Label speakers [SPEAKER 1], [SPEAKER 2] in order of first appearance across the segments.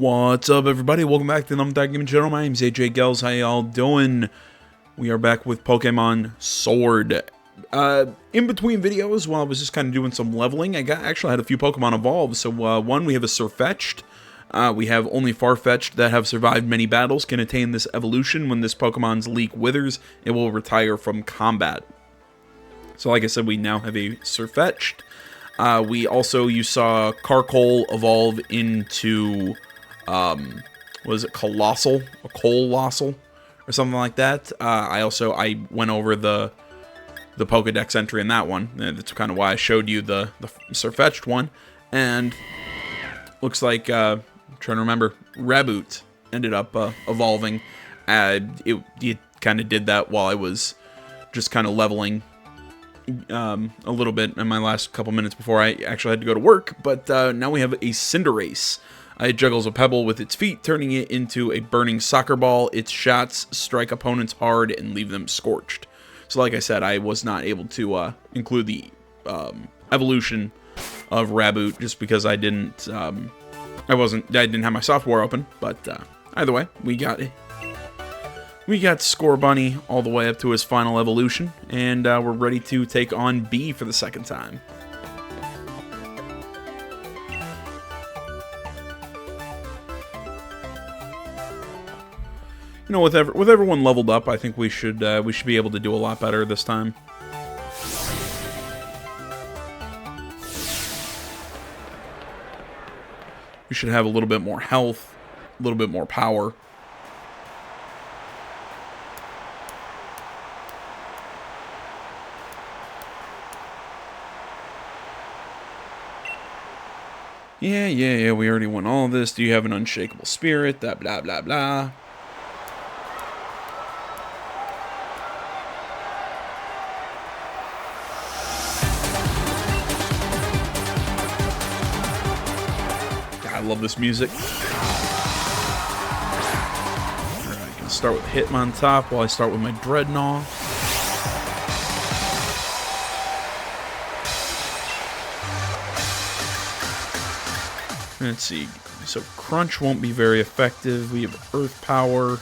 [SPEAKER 1] What's up, everybody? Welcome back to the Number Gaming Channel. My name's AJ Gels. How y'all doing? We are back with Pokemon Sword. In between videos, while I was just kind of doing some leveling, I actually had a few Pokemon evolve. So, one, we have a Surfetched. We have only Farfetch'd that have survived many battles can attain this evolution. When this Pokemon's leak withers, it will retire from combat. So, like I said, we now have a Surfetch'd. You saw Carkol evolve into, was it Colossal? A Colossal? Or something like that. I went over the Pokedex entry in that one. That's kind of why I showed you the Surfetch'd one. And looks like, I'm trying to remember, Raboot ended up evolving. It kind of did that while I was just kind of leveling a little bit in my last couple minutes before I actually had to go to work. But now we have a Cinderace. It juggles a pebble with its feet, turning it into a burning soccer ball. Its shots strike opponents hard and leave them scorched. So like I said, I was not able to include the evolution of Raboot just because I didn't I didn't have my software open. But either way, we got Scorbunny all the way up to his final evolution, and we're ready to take on B for the second time. You know, with everyone leveled up, I think we should be able to do a lot better this time. We should have a little bit more health, a little bit more power. Yeah, we already won all of this. Do you have an unshakable spirit? That blah, blah, blah. God, I love this music. Alright, gonna start with Hitmontop while I start with my Dreadnought. Let's see. So Crunch won't be very effective. We have Earth Power,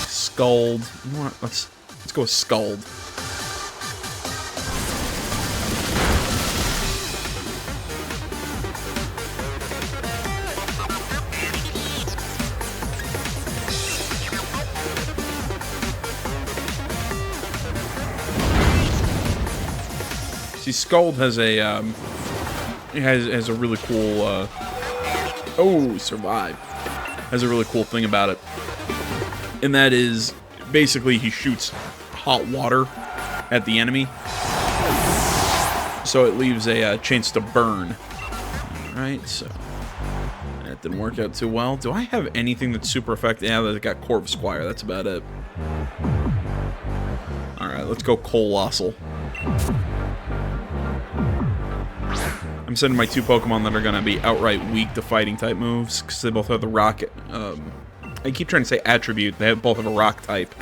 [SPEAKER 1] Scald. You know what? Let's go with Scald. See, Scald has a has a really cool. Oh, survived. Has a really cool thing about it. And that is, basically, he shoots hot water at the enemy. So it leaves a chance to burn. Alright, so that didn't work out too well. Do I have anything that's super effective? Yeah, I got Corvisquire. That's about it. Alright, let's go Colossal. I'm sending my two Pokemon that are going to be outright weak to fighting type moves, because they both have the rock. I keep trying to say attribute. They both have a rock type.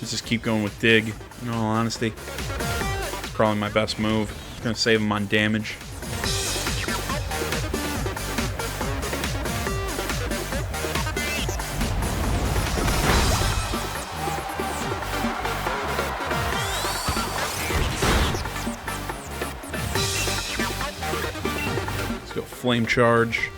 [SPEAKER 1] Just keep going with Dig, in all honesty. It's probably my best move. It's going to save him on damage. Let's go Flame Charge.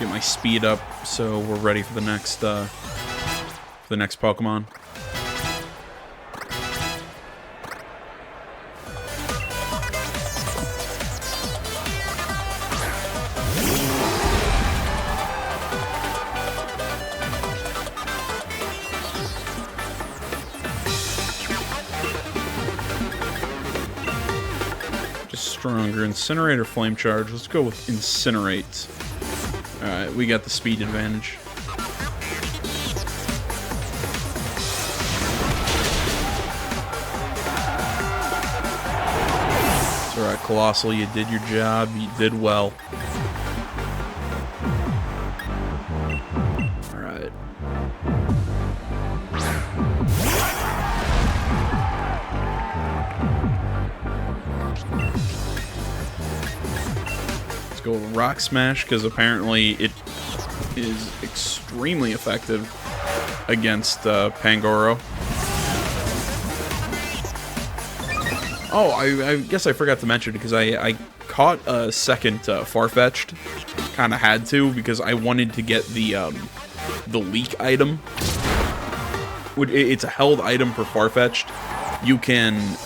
[SPEAKER 1] Get my speed up so we're ready for the next Pokemon. Just stronger. Incinerate or Flame Charge? Let's go with Incinerate. Alright, we got the speed advantage. It's alright, Colossal, you did your job. You did well. Alright. Let's go with Rock Smash, because apparently it is extremely effective against Pangoro. Oh, I guess I forgot to mention, because I caught a second Farfetch'd. Kind of had to, because I wanted to get the leak item. It's a held item for Farfetch'd. You can...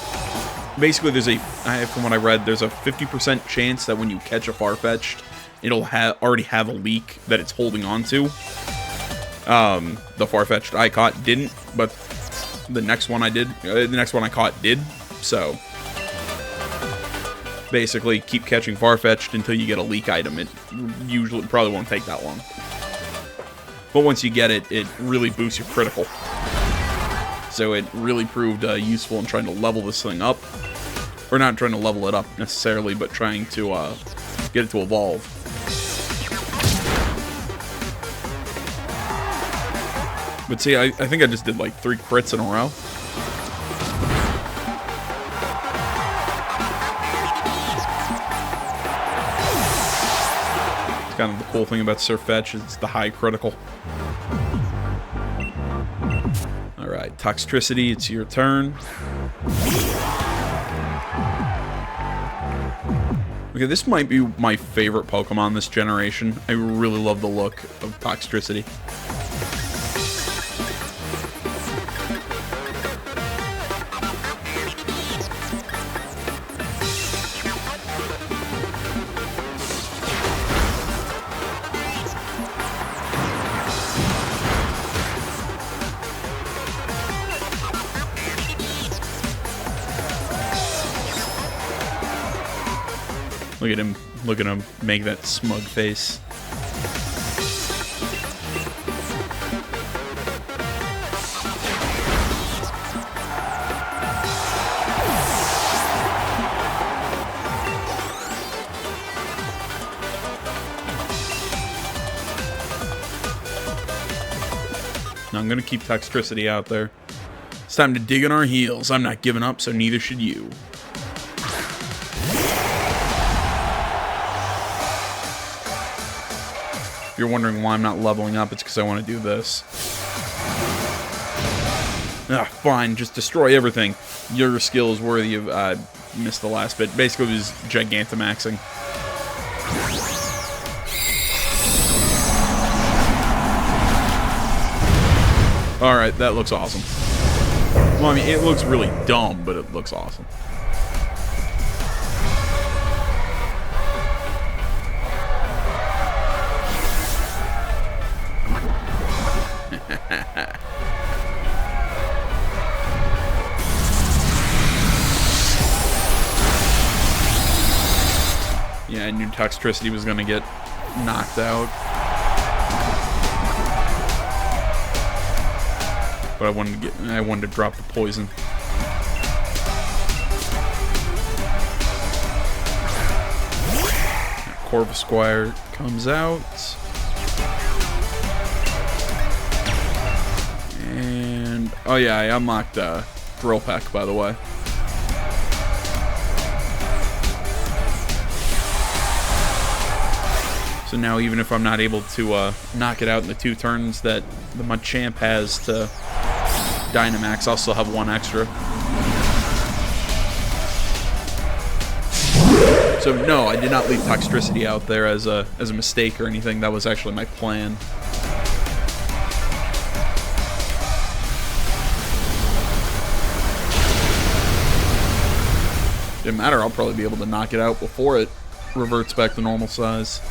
[SPEAKER 1] Basically, from what I read, there's a 50% chance that when you catch a Farfetch'd, it'll already have a leak that it's holding on to. The Farfetch'd I caught didn't, but the next one I caught did. So basically, keep catching Farfetch'd until you get a leak item. It usually probably won't take that long. But once you get it, it really boosts your critical. So it really proved useful in trying to level this thing up. Or not trying to level it up necessarily, but trying to get it to evolve. But see, I think I just did like 3 crits in a row. It's kind of the cool thing about Surfetch is it's the high critical. Alright, Toxtricity, it's your turn. Okay, this might be my favorite Pokemon this generation. I really love the look of Toxtricity. Look at him make that smug face. Now I'm gonna keep Toxtricity out there. It's time to dig in our heels. I'm not giving up, so neither should you. If you're wondering why I'm not leveling up, it's because I want to do this. Ah, fine, just destroy everything. Your skill is worthy of... missed the last bit. Basically, it was Gigantamaxing. Alright, that looks awesome. Well, I mean, it looks really dumb, but it looks awesome. Yeah, I knew Toxtricity was gonna get knocked out. But I wanted to drop the poison. Corvisquire comes out. And oh yeah, I unlocked Drill Peck, by the way. So now even if I'm not able to knock it out in the 2 turns that the Machamp has to Dynamax, I'll still have 1 extra. So no, I did not leave Toxtricity out there as a mistake or anything. That was actually my plan. Didn't matter, I'll probably be able to knock it out before it reverts back to normal size.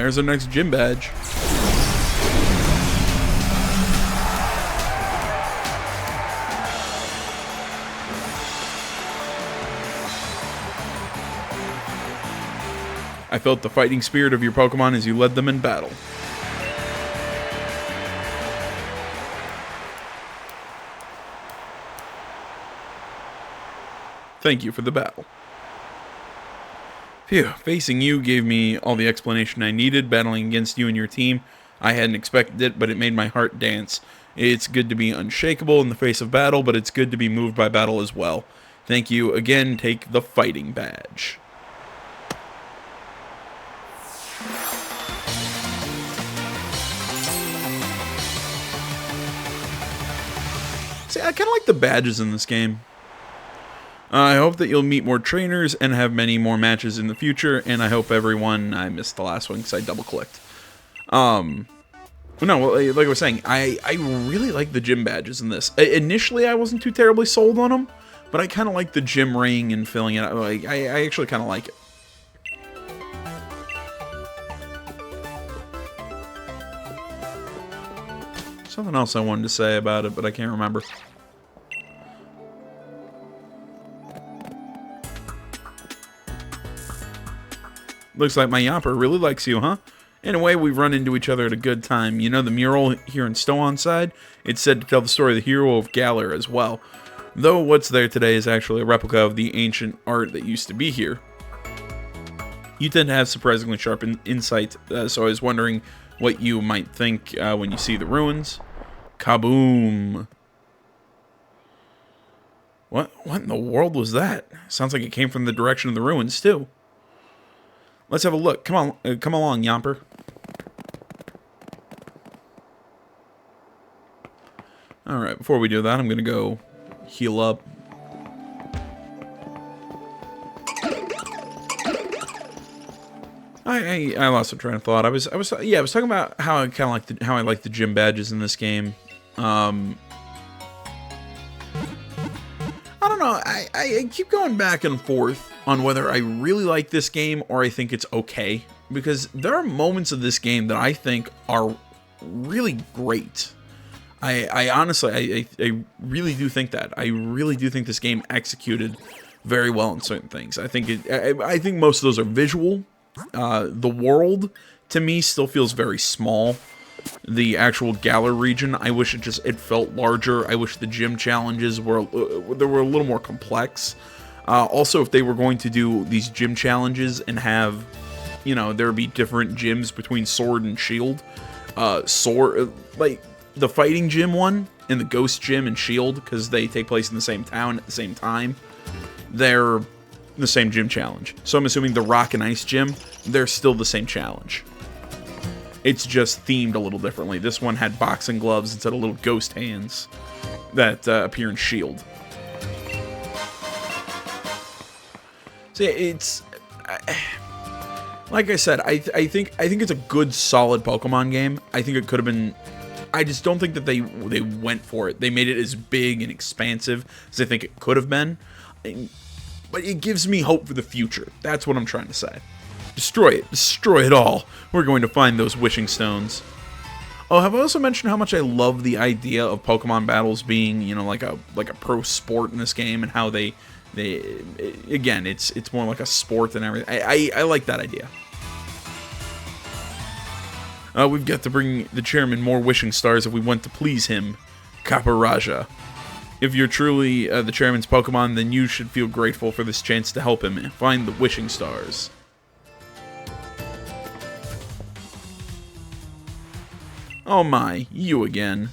[SPEAKER 1] there's our next gym badge. I felt the fighting spirit of your Pokemon as you led them in battle. Thank you for the battle. Phew, facing you gave me all the explanation I needed. Battling against you and your team, I hadn't expected it, but it made my heart dance. It's good to be unshakable in the face of battle, but it's good to be moved by battle as well. Thank you again. Take the fighting badge. See, I kind of like the badges in this game. I hope that you'll meet more trainers and have many more matches in the future, and I hope everyone... I missed the last one because I double-clicked. No, like I was saying, I really like the gym badges in this. Initially, I wasn't too terribly sold on them, but I kind of like the gym ring and filling it out. Like, I actually kind of like it. Something else I wanted to say about it, but I can't remember. Looks like my Yamper really likes you, huh? In a way, we've run into each other at a good time. You know the mural here in Stowonside? It's said to tell the story of the hero of Galar as well. Though what's there today is actually a replica of the ancient art that used to be here. You tend to have surprisingly sharp insight, so I was wondering what you might think when you see the ruins. Kaboom! What in the world was that? Sounds like it came from the direction of the ruins, too. Let's have a look. Come on, come along, Yamper. Alright, before we do that, I'm going to go heal up. I lost a train of thought. I was talking about how I like the gym badges in this game. I don't know. I keep going back and forth on whether I really like this game or I think it's okay, because there are moments of this game that I think are really great. I honestly really do think that. I really do think this game executed very well in certain things. I think most of those are visual. The world, to me, still feels very small. The actual Galar region, I wish it felt larger. I wish the gym challenges were a little more complex. Also, if they were going to do these gym challenges and have, you know, there would be different gyms between Sword and Shield. Like the fighting gym one and the Ghost gym and Shield, because they take place in the same town at the same time. They're the same gym challenge. So I'm assuming the Rock and Ice gym, they're still the same challenge. It's just themed a little differently. This one had boxing gloves instead of little ghost hands that appear in Shield. So yeah, it's like I said, I think it's a good, solid Pokemon game. I think it could have been. I just don't think that they went for it. They made it as big and expansive as I think it could have been. But it gives me hope for the future. That's what I'm trying to say. Destroy it. Destroy it all. We're going to find those wishing stones. Oh, have I also mentioned how much I love the idea of Pokemon battles being, you know, like a pro sport in this game, and how they again, it's more like a sport than everything. I like that idea. We've got to bring the chairman more wishing stars if we want to please him. Kaparaja. If you're truly the chairman's Pokemon, then you should feel grateful for this chance to help him find the wishing stars. Oh my, you again.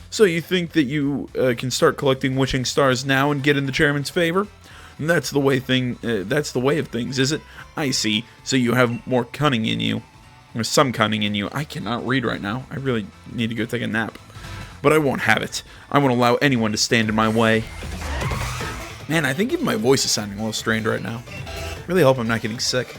[SPEAKER 1] So you think that you can start collecting wishing stars now and get in the chairman's favor? That's the way of things, is it? I see. So you have more cunning in you. There's some cunning in you. I cannot read right now. I really need to go take a nap. But I won't have it. I won't allow anyone to stand in my way. Man, I think even my voice is sounding a little strained right now. Really hope I'm not getting sick.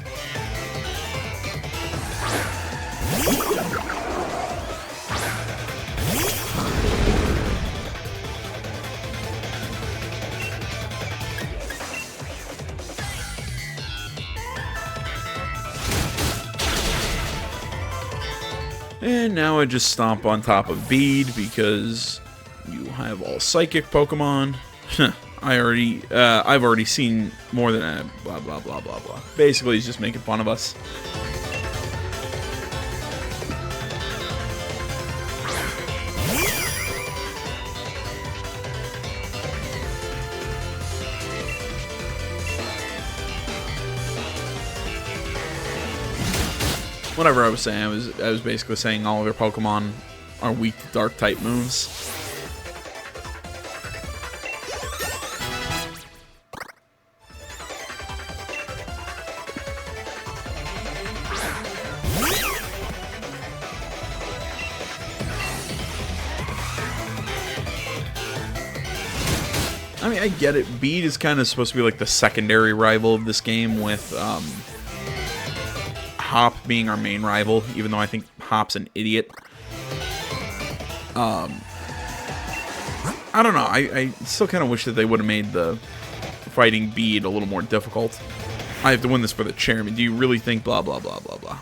[SPEAKER 1] And now I just stomp on top of Bead because you have all psychic Pokemon. I've already seen more than a blah blah blah blah blah. Basically, he's just making fun of us. Whatever I was saying, I was basically saying all of your Pokemon are weak to Dark type moves. I mean, I get it. Bead is kind of supposed to be like the secondary rival of this game, with Hop being our main rival, even though I think Hop's an idiot. I don't know. I still kind of wish that they would have made the fighting Bead a little more difficult. I have to win this for the chairman. Do you really think blah, blah, blah, blah, blah?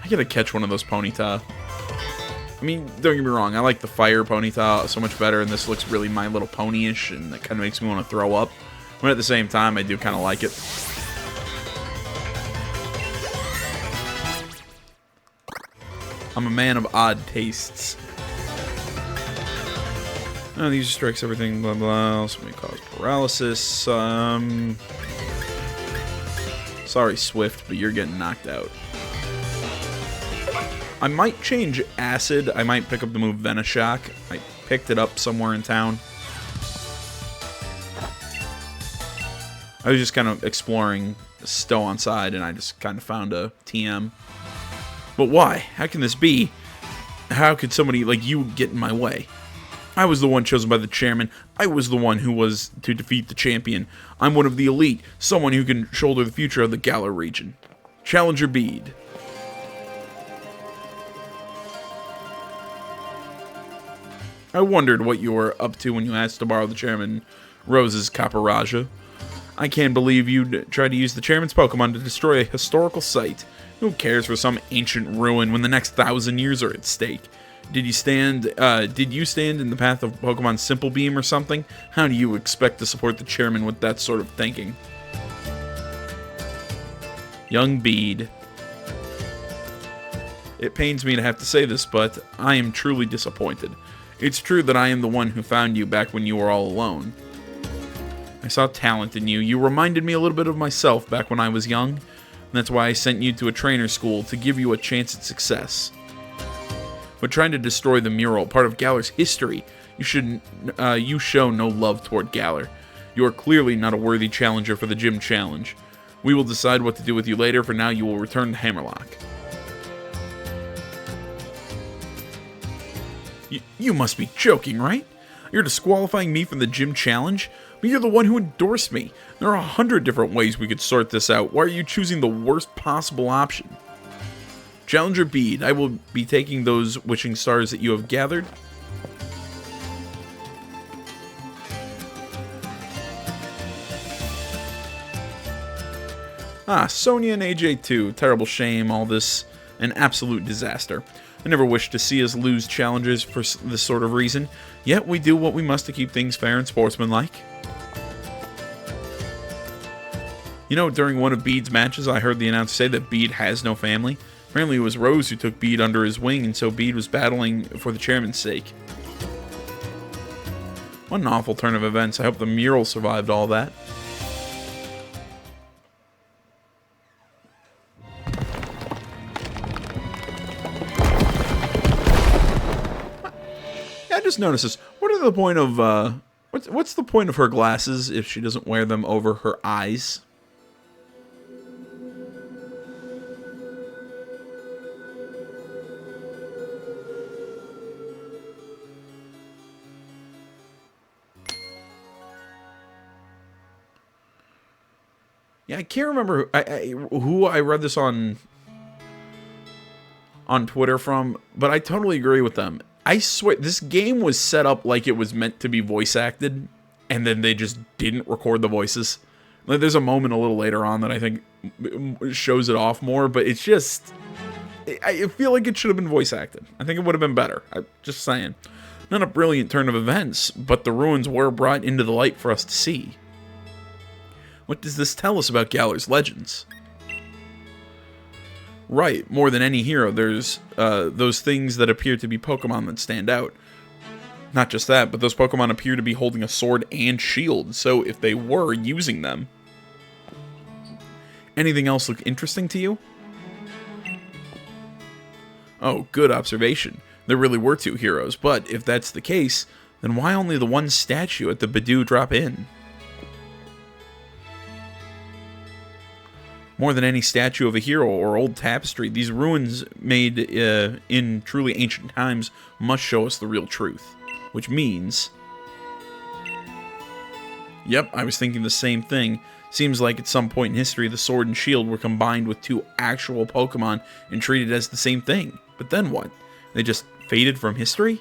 [SPEAKER 1] I gotta catch one of those Ponyta. I mean, don't get me wrong, I like the fire Ponyta so much better, and this looks really My Little Pony-ish, and that kind of makes me want to throw up. But at the same time, I do kind of like it. I'm a man of odd tastes. Oh, these strikes everything, blah blah, also may cause paralysis. Sorry, Swift, but you're getting knocked out. I might change Acid. I might pick up the move Venoshock. I picked it up somewhere in town. I was just kind of exploring Stow on side, and I just kind of found a TM. But why? How can this be? How could somebody like you get in my way? I was the one chosen by the chairman. I was the one who was to defeat the champion. I'm one of the elite, someone who can shoulder the future of the Galar region. Challenger Bead. I wondered what you were up to when you asked to borrow the Chairman Rose's Caparaja. I can't believe you'd try to use the Chairman's Pokemon to destroy a historical site. Who cares for some ancient ruin when the next 1,000 years are at stake? Did you stand in the path of Pokemon's Simple Beam or something? How do you expect to support the Chairman with that sort of thinking? Young Bead. It pains me to have to say this, but I am truly disappointed. It's true that I am the one who found you back when you were all alone. I saw talent in you. You reminded me a little bit of myself back when I was young, and that's why I sent you to a trainer school to give you a chance at success. But trying to destroy the Mural, part of Galar's history, you show no love toward Galar. You are clearly not a worthy challenger for the gym challenge. We will decide what to do with you later. For now, you will return to Hammerlock. You must be joking, right? You're disqualifying me from the gym challenge? But you're the one who endorsed me. There are 100 different ways we could sort this out. Why are you choosing the worst possible option? Challenger Bead, I will be taking those wishing stars that you have gathered. Sonia and AJ too. Terrible shame, all this. An absolute disaster. I never wished to see us lose challengers for this sort of reason, yet we do what we must to keep things fair and sportsmanlike. You know, during one of Bead's matches, I heard the announcer say that Bead has no family. Apparently it was Rose who took Bead under his wing, and so Bead was battling for the chairman's sake. What an awful turn of events. I hope the Mural survived all that. I just noticed this. What are the point of what's the point of her glasses if she doesn't wear them over her eyes? Yeah, I can't remember who I read this on Twitter from, but I totally agree with them. I swear, this game was set up like it was meant to be voice acted, and then they just didn't record the voices. Like, there's a moment a little later on that I think shows it off more, but it's just... I feel like it should have been voice acted. I think it would have been better. I'm just saying. Not a brilliant turn of events, but the ruins were brought into the light for us to see. What does this tell us about Galler's legends? Right, more than any hero, there's those things that appear to be Pokemon that stand out. Not just that, but those Pokemon appear to be holding a sword and shield, so if they were using them... Anything else look interesting to you? Oh, good observation. There really were 2 heroes, but if that's the case, then why only the one statue at the Bidoof drop-in? More than any statue of a hero or old tapestry, these ruins made in truly ancient times must show us the real truth. Which means... Yep, I was thinking the same thing. Seems like at some point in history, the sword and shield were combined with 2 actual Pokemon and treated as the same thing. But then what? They just faded from history?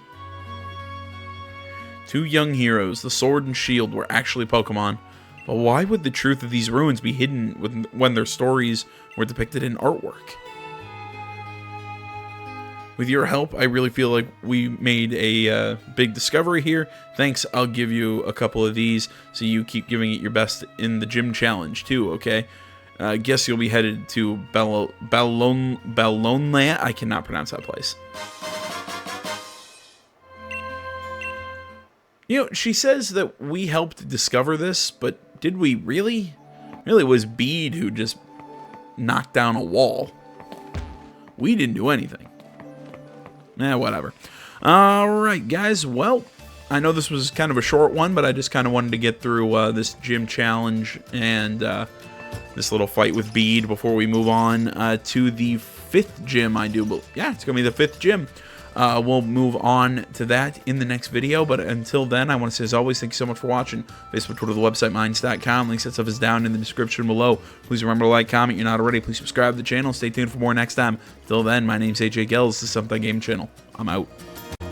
[SPEAKER 1] 2 young heroes, the sword and shield, were actually Pokemon. But why would the truth of these ruins be hidden when their stories were depicted in artwork? With your help, I really feel like we made a big discovery here. Thanks, I'll give you a couple of these, so you keep giving it your best in the gym challenge, too, okay? I guess you'll be headed to Ballonland. I cannot pronounce that place. You know, she says that we helped discover this, but did we really? Really, it was Bede who just knocked down a wall. We didn't do anything. Whatever. Alright, guys. Well, I know this was kind of a short one, but I just kind of wanted to get through this gym challenge and this little fight with Bede before we move on to the 5th gym, I do believe. Yeah, it's going to be the 5th gym. We'll move on to that in the next video, but until then, I want to say, as always, thank you so much for watching. Facebook, Twitter, the website, minds.com. Links, that stuff is down in the description below. Please remember to like, comment. You're not already. Please subscribe to the channel. Stay tuned for more next time. Till then, my name's AJ Gels. This is Something Game Channel. I'm out.